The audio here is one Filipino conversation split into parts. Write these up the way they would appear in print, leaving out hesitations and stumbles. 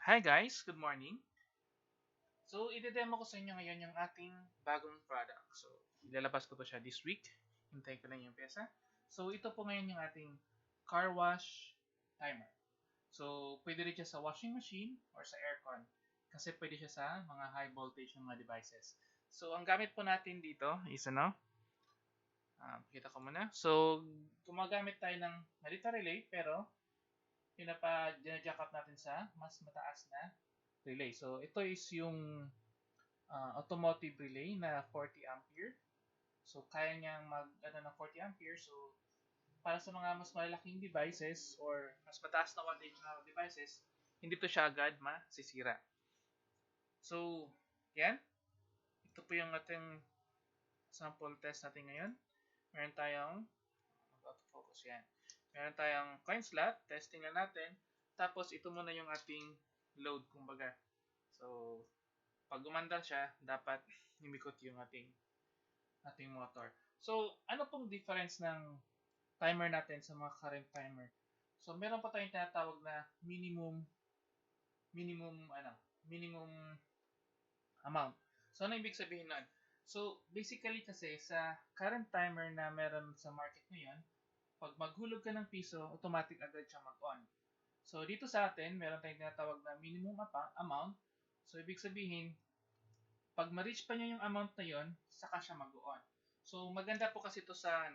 Hi guys, good morning. So, ide-demo ko sa inyo ngayon yung ating bagong product. So, ilalabas ko to siya this week. Hintayin ko lang yung pyesa. So, ito po ngayon yung ating car wash timer. So, pwede rin siya sa washing machine or sa aircon. Kasi pwede siya sa mga high voltage ng mga devices. So, ang gamit po natin dito is pakita ko muna. So, gumagamit tayo ng malita relay pero jack up natin sa mas mataas na relay. So, ito is yung automotive relay na 40 ampere. So, kaya niyang ng 40 ampere. So, para sa mga mas malalaking devices or mas mataas na wattage na devices, hindi to siya agad masisira. So, yan. Ito po yung ating sample test natin ngayon. Meron tayong focus yan. Meron tayong coinslot, testing na natin. Tapos, ito muna yung ating load, kumbaga. So, pag gumandar siya, dapat humikot yung ating motor. So, ano pong difference ng timer natin sa mga current timer? So, meron pa tayong tinatawag na minimum minimum amount. So, ano ibig sabihin nun? So, basically kasi sa current timer na meron sa market ngayon, pag maghulog ka ng piso, automatic agad siya mag-on. So, dito sa atin, meron tayong tinatawag na minimum amount. So, ibig sabihin, pag ma-reach pa niya yung amount na yon, saka siya mag-on. So, maganda po kasi ito sa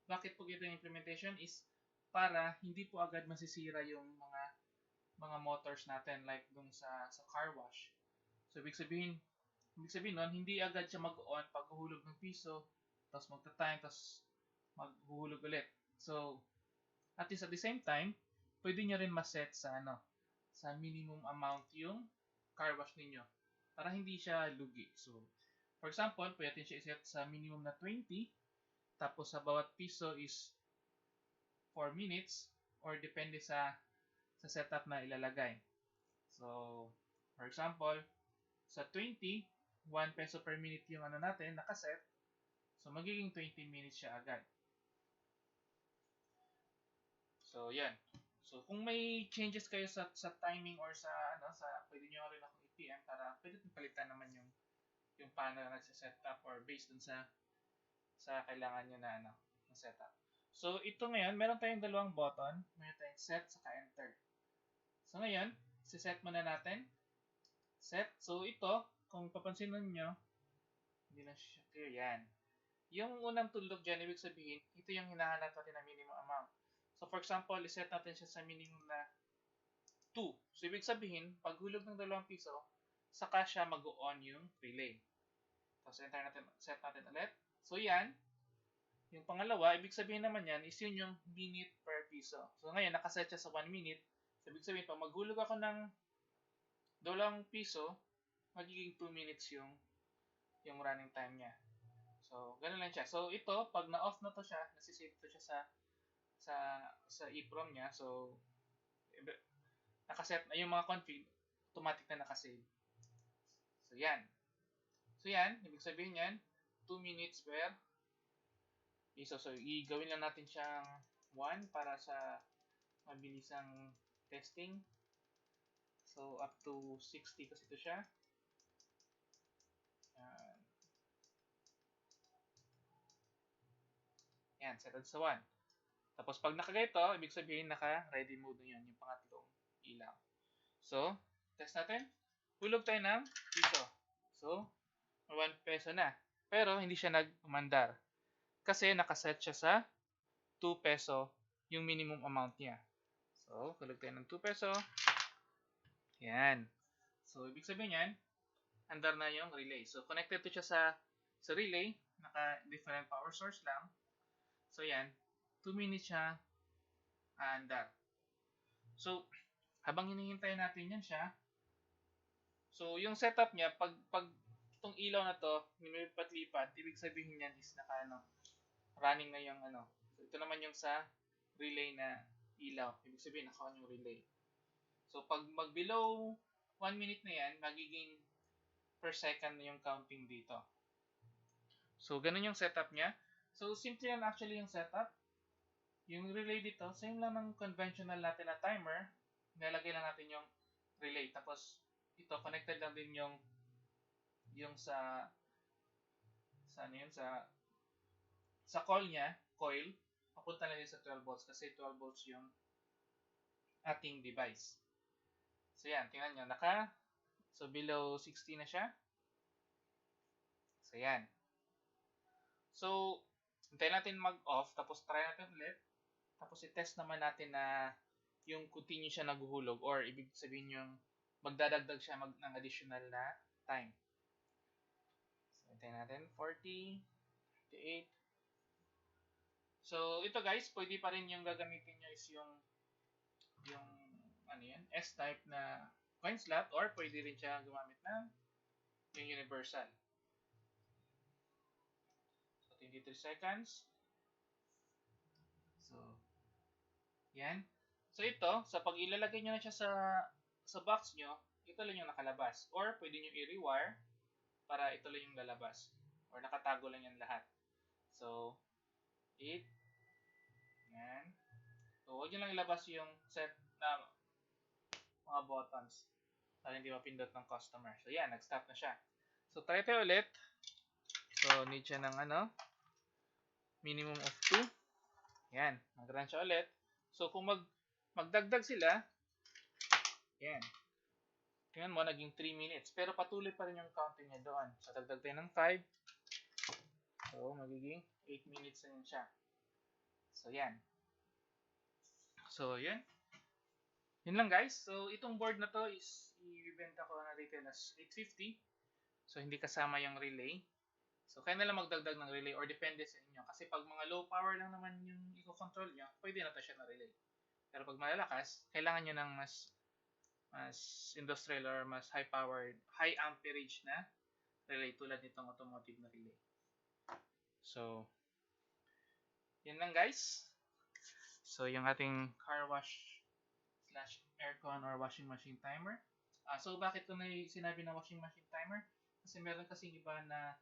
bakit po ito yung implementation is para hindi po agad masisira yung mga motors natin like dun sa car wash. So, ibig sabihin nun, hindi agad siya mag-on pag huhulog ng piso, tapos magta-time, tapos maghuhulog ulit. So, at least at the same time, pwede nyo rin ma-set sa minimum amount yung car wash ninyo para hindi siya lugi. So, for example, pwede natin siya i-set sa minimum na 20, tapos sa bawat piso is 4 minutes or depende sa setup na ilalagay. So, for example, sa 20, 1 peso per minute yung natin, nakaset. So, magiging 20 minutes siya agad. So, yan. So, kung may changes kayo sa timing or pwede nyo rin akong i-PM para pwede palitan naman yung paano na nagsiset-up or based dun sa kailangan nyo na setup. So, ito ngayon, meron tayong dalawang button. Meron tayong set saka enter. So, ngayon, siset muna natin. Set. So, ito, kung papansin nyo, hindi na siya clear. Yan. Yung unang tuldok dyan, ibig sabihin, ito yung hinahanap natin na minimum amount. So, for example, iset natin siya sa minimum na 2. So, ibig sabihin, pag hulog ng 2 piso, saka siya mag-on yung relay. Tapos, set natin ulit. So, yan. Yung pangalawa, ibig sabihin naman yan, is yun yung minute per piso. So, ngayon, nakaset siya sa 1 minute. So, ibig sabihin, pag maghulog ako ng 2 piso, magiging 2 minutes yung running time niya. So, ganun lang siya. So, ito, pag na-off na to siya, nasisave to siya sa EEPROM niya. So, nakaset na yung mga config, automatic na nakasave. So, yan. So, yan. Ibig sabihin yan, 2 minutes per piso. So, igawin lang natin siyang 1 para sa mabilisang testing. So, up to 60 kasi ito siya. Yan, settled sa 1. Tapos, pag nakaganito, ibig sabihin naka-ready mode na yun, yung pangatlong ilaw. So, test natin. Hulog tayo ng piso. So, 1 peso na. Pero, hindi siya nag-umandar. Kasi, nakaset siya sa 2 peso yung minimum amount niya. So, hulog tayo ng 2 peso. Yan. So, ibig sabihin yan, andar na yung relay. So, connected to siya sa relay. Naka-different power source lang. So, yan. 2 minutes siya aandar. So, habang hinihintay natin yan siya, so, yung setup niya, pag itong ilaw na to, nilipat-lipat, ibig sabihin niyan is running na yung So, ito naman yung sa relay na ilaw. Ibig sabihin, naka-on yung relay. So, pag mag-below 1 minute na yan, magiging per second na yung counting dito. So, ganun yung setup niya. So, simple yan actually yung setup. Yung relay dito, same lang ng conventional natin na timer. Nilalagay lang natin yung relay. Tapos ito connected lang din yung sa ano yun, sa coil, papunta lang din sa 12 volts kasi 12 volts yung ating device. So yan, tingnan nyo, so below 60 na siya. So yan. So, hintayin natin mag-off, tapos try natin ulit. Tapos i-test naman natin na yung continue siya naghuhulog or ibig sabihin yung magdadagdag siya ng additional na time. So, hintayin natin, 40, 58. So, ito guys, pwede pa rin yung gagamitin nyo is yung ano yan, S-type na coin slot or pwede rin siya gumamit ng yung universal. So, 23 seconds. So, yan. So, ito, sa pag ilalagay nyo na siya sa box nyo, ito lang yung nakalabas. Or, pwede nyo i-rewire para ito lang yung lalabas. Or, nakatago lang yan lahat. So, 8. Yan. So, huwag nyo lang ilabas yung set na mga buttons para hindi mapindot ng customer. So, yan. Nag-stop na siya. So, try tayo ulit. So, need siya ng minimum of 2. Yan. Nag-run siya ulit. So, kung magdagdag sila, yan. Tingnan mo, naging 3 minutes. Pero patuloy pa rin yung counting niya doon. So, dagdag tayo ng 5. So, magiging 8 minutes na yun siya. So, yan. So, yan. Yun lang guys. So, itong board na to is i-benta ko na retail as 850. So, hindi kasama yung relay. So, kaya na lang magdagdag ng relay or depende sa inyo. Kasi pag mga low power lang naman yung i-control nyo, pwede na to siya na relay. Pero pag malalakas, kailangan nyo ng mas industrial or mas high-powered, high amperage na relay tulad nitong automotive na relay. So, yun lang guys. So, yung ating car wash / aircon or washing machine timer. So, bakit ko na sinabi na washing machine timer? Kasi meron kasing iba na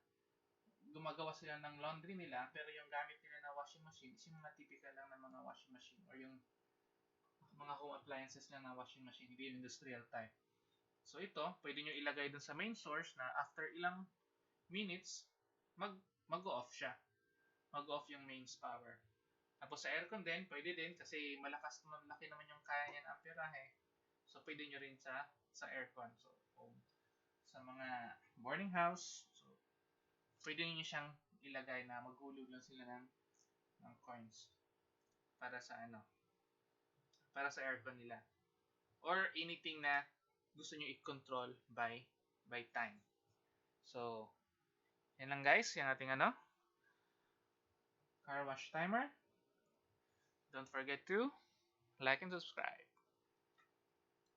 gumagawa sila ng laundry nila, pero yung gamit nila na washing machine is yung mga typical lang na mga washing machine or yung mga home appliances lang na washing machine, hindi yung industrial type. So ito, pwede nyo ilagay dun sa main source na after ilang minutes, mag-off siya. Mag-off yung mains power. Tapos sa aircon din, pwede din kasi malakas naman, laki naman yung kaya niya ng amperahe. So pwede nyo rin sa aircon. So sa mga boarding house, so pwede nyo siyang ilagay na maghulog lang sila ng coins para sa aircon nila. Or anything na gusto nyo i-control by time. So, yan lang guys, yung ating car wash timer. Don't forget to like and subscribe.